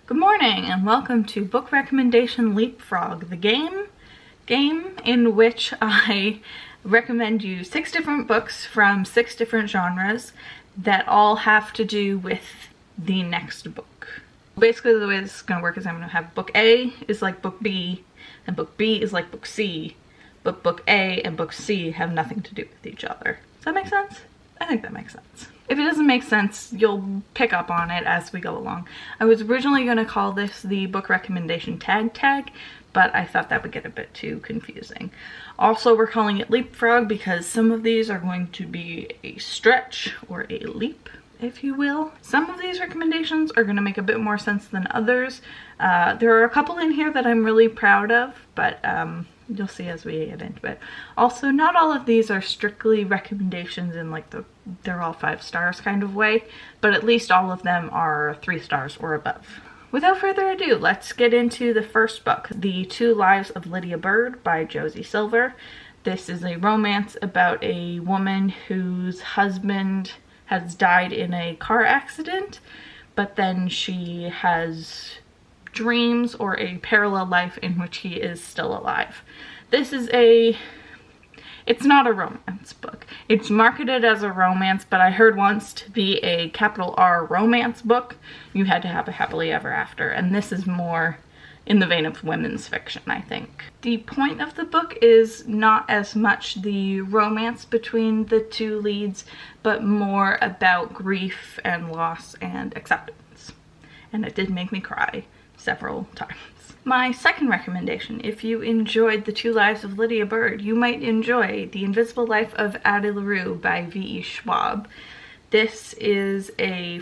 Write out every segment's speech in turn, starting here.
Good morning and welcome to Book Recommendation Leapfrog, the game in which I recommend you 6 different books from 6 different genres that all have to do with the next book. Basically the way this is going to work is I'm going to have book A is like book B and book B is like book C, but book A and book C have nothing to do with each other. Does that make sense? I think that makes sense. If it doesn't make sense, you'll pick up on it as we go along. I was originally going to call this the book recommendation tag, but I thought that would get a bit too confusing. Also, we're calling it Leapfrog because some of these are going to be a stretch or a leap, if you will. Some of these recommendations are going to make a bit more sense than others. There are a couple in here that I'm really proud of, but you'll see as we get into it. Also, not all of these are strictly recommendations in like they're all 5 stars kind of way, but at least all of them are 3 stars or above. Without further ado, let's get into the first book, The 2 Lives of Lydia Bird by Josie Silver. This is a romance about a woman whose husband has died in a car accident, but then she has dreams or a parallel life in which he is still alive. This is it's not a romance book. It's marketed as a romance, but I heard once to be a capital R romance book, you had to have a happily ever after, and this is more in the vein of women's fiction, I think. The point of the book is not as much the romance between the 2 leads, but more about grief and loss and acceptance. And it did make me cry several times. My second recommendation, if you enjoyed The 2 Lives of Lydia Bird, you might enjoy The Invisible Life of Addie Larue by V.E. Schwab. This is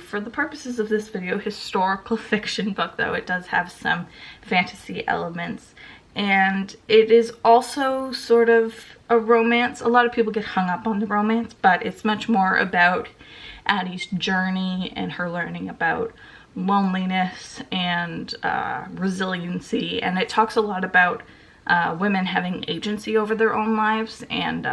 for the purposes of this video, historical fiction book, though it does have some fantasy elements. And it is also sort of a romance. A lot of people get hung up on the romance, but it's much more about Addie's journey and her learning about loneliness and resiliency, and it talks a lot about women having agency over their own lives and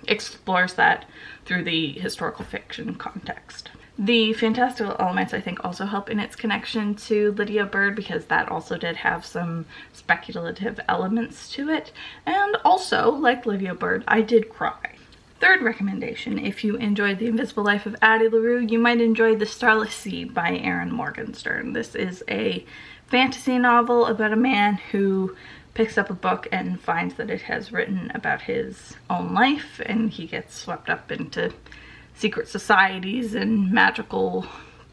explores that through the historical fiction context. The fantastical elements I think also help in its connection to Lydia Bird because that also did have some speculative elements to it, and also, like Lydia Bird, I did cry. Third recommendation, if you enjoyed The Invisible Life of Addie Larue, you might enjoy The Starless by Erin Morgenstern. This is a fantasy novel about a man who picks up a book and finds that it has written about his own life, and he gets swept up into secret societies and magical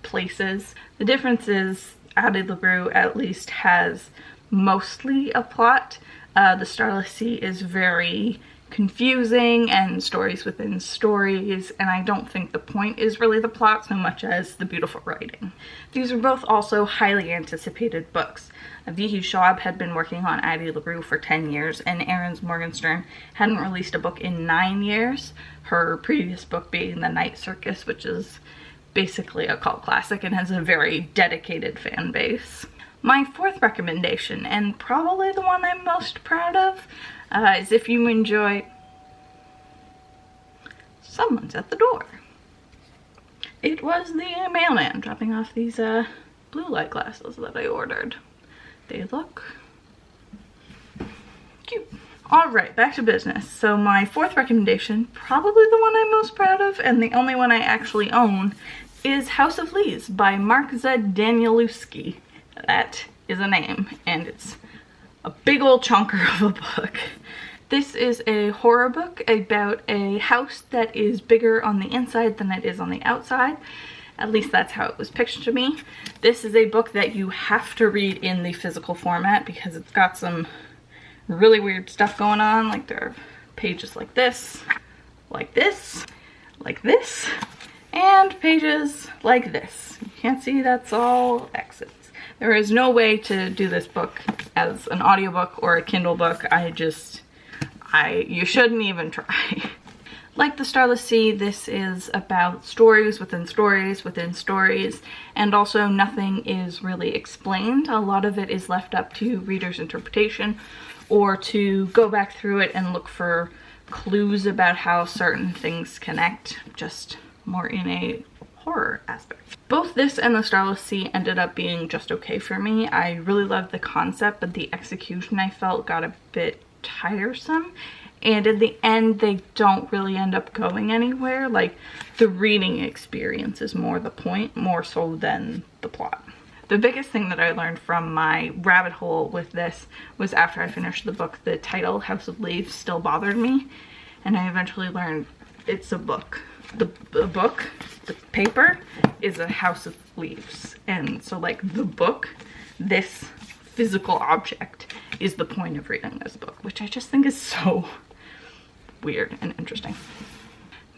places. The difference is Addie Larue at least has mostly a plot. The Starless is very confusing and stories within stories, and I don't think the point is really the plot so much as the beautiful writing. These are both also highly anticipated books. V.E. Schwab had been working on Addie Larue for 10 years, and Erin Morgenstern hadn't released a book in 9 years, her previous book being The Night Circus, which is basically a cult classic and has a very dedicated fan base. My fourth recommendation, and probably the one I'm most proud of, is if you enjoy... Someone's at the door. It was the mailman dropping off these blue light glasses that I ordered. They look cute. Alright, back to business. So my fourth recommendation, probably the one I'm most proud of, and the only one I actually own, is House of Leaves by Mark Z. Danielewski. That is a name, and it's a big old chunker of a book. This is a horror book about a house that is bigger on the inside than it is on the outside. At least that's how it was pictured to me. This is a book that you have to read in the physical format because it's got some really weird stuff going on. Like there are pages like this, like this, like this, and pages like this. You can't see, that's all exits. There is no way to do this book as an audiobook or a Kindle book. You shouldn't even try. Like The Starless Sea, this is about stories within stories within stories, and also nothing is really explained. A lot of it is left up to reader's interpretation or to go back through it and look for clues about how certain things connect, just more in a horror aspect. Both this and the Starless Sea ended up being just okay for me. I really loved the concept, but the execution I felt got a bit tiresome. And in the end, they don't really end up going anywhere. Like, the reading experience is more the point, more so than the plot. The biggest thing that I learned from my rabbit hole with this was after I finished the book, the title, House of Leaves, still bothered me. And I eventually learned it's a book. The book, the paper, is a house of leaves. And so, like, the book, this physical object, is the point of reading this book, which I just think is so weird and interesting.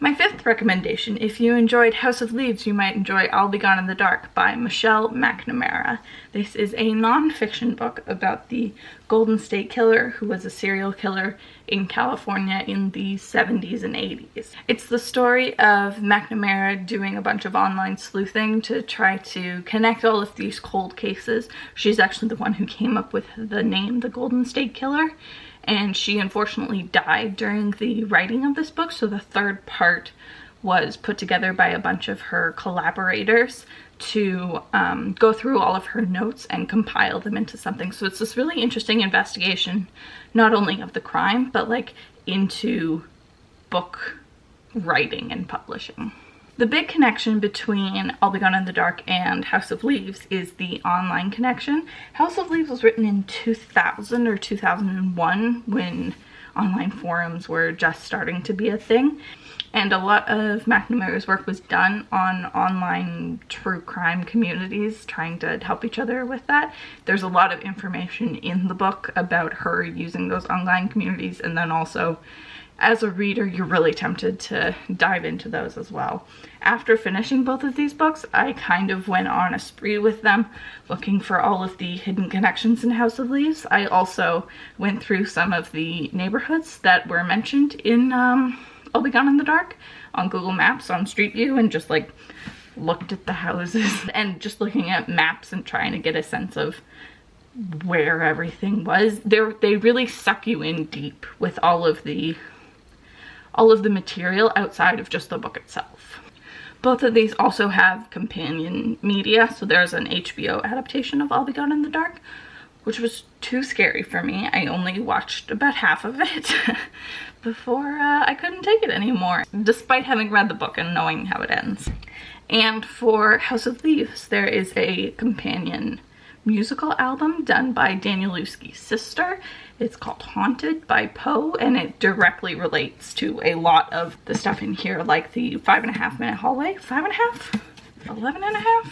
My fifth recommendation, if you enjoyed House of Leaves, you might enjoy I'll Be Gone in the Dark by Michelle McNamara. This is a non-fiction book about the Golden State Killer, who was a serial killer in California in the 70s and 80s. It's the story of McNamara doing a bunch of online sleuthing to try to connect all of these cold cases. She's actually the one who came up with the name, the Golden State Killer. And she unfortunately died during the writing of this book, so the third part was put together by a bunch of her collaborators to go through all of her notes and compile them into something. So it's this really interesting investigation, not only of the crime, but like into book writing and publishing. The big connection between I'll Be Gone in the Dark and House of Leaves is the online connection. House of Leaves was written in 2000 or 2001 when online forums were just starting to be a thing. And a lot of McNamara's work was done on online true crime communities, trying to help each other with that. There's a lot of information in the book about her using those online communities, and then also as a reader, you're really tempted to dive into those as well. After finishing both of these books, I kind of went on a spree with them, looking for all of the hidden connections in House of Leaves. I also went through some of the neighborhoods that were mentioned in I'll Be Gone in the Dark on Google Maps, on Street View, and just like looked at the houses and just looking at maps and trying to get a sense of where everything was. They really suck you in deep with all of the material outside of just the book itself. Both of these also have companion media, so there's an HBO adaptation of I'll Be Gone in the Dark, which was too scary for me. I only watched about half of it before I couldn't take it anymore, despite having read the book and knowing how it ends. And for House of Thieves, there is a companion musical album done by Danielewski's sister. It's called Haunted by Poe, and it directly relates to a lot of the stuff in here, like the 5.5 minute hallway. 5.5? 11.5?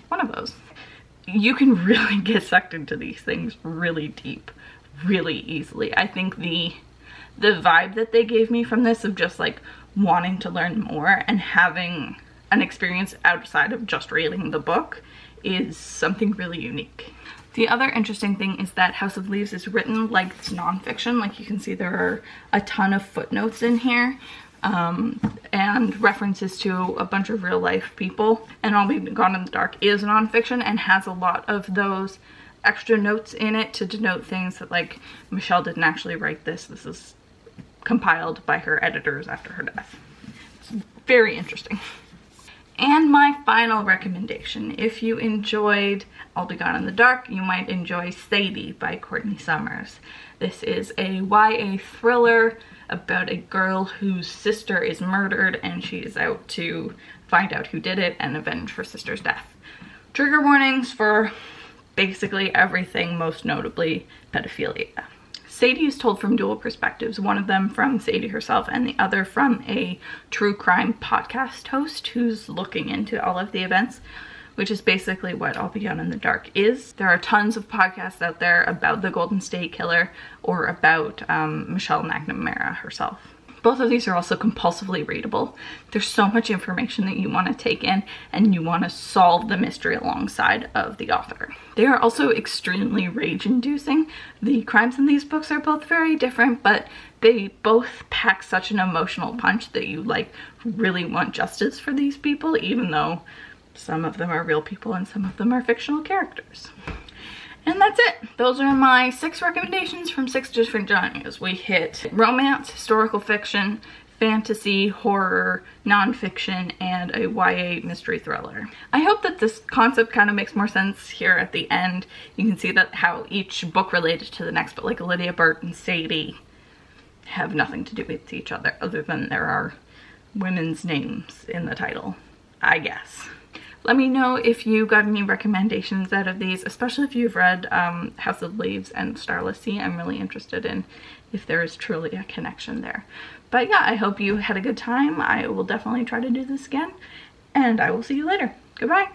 One of those. You can really get sucked into these things really deep, really easily. I think the vibe that they gave me from this of just like wanting to learn more and having an experience outside of just reading the book is something really unique. The other interesting thing is that House of Leaves is written like it's nonfiction. Like you can see there are a ton of footnotes in here and references to a bunch of real life people. And I'll Be Gone in the Dark is nonfiction and has a lot of those extra notes in it to denote things that like Michelle didn't actually write this. This is compiled by her editors after her death. It's very interesting. And my final recommendation, if you enjoyed I'll Be Gone in the Dark, you might enjoy Sadie by Courtney Summers. This is a YA thriller about a girl whose sister is murdered and she is out to find out who did it and avenge her sister's death. Trigger warnings for basically everything, most notably pedophilia. Sadie is told from dual perspectives, one of them from Sadie herself and the other from a true crime podcast host who's looking into all of the events, which is basically what I'll Be Gone in the Dark is. There are tons of podcasts out there about the Golden State Killer or about Michelle McNamara herself. Both of these are also compulsively readable. There's so much information that you want to take in and you want to solve the mystery alongside of the author. They are also extremely rage-inducing. The crimes in these books are both very different, but they both pack such an emotional punch that you like really want justice for these people, even though some of them are real people and some of them are fictional characters. And that's it. Those are my 6 recommendations from 6 different genres. We hit romance, historical fiction, fantasy, horror, nonfiction, and a YA mystery thriller. I hope that this concept kind of makes more sense here at the end. You can see that how each book related to the next, but like Lydia, Bert, and Sadie have nothing to do with each other other than there are women's names in the title, I guess. Let me know if you got any recommendations out of these, especially if you've read House of Leaves and Starless. I'm really interested in if there is truly a connection there. But yeah, I hope you had a good time. I will definitely try to do this again, and I will see you later. Goodbye.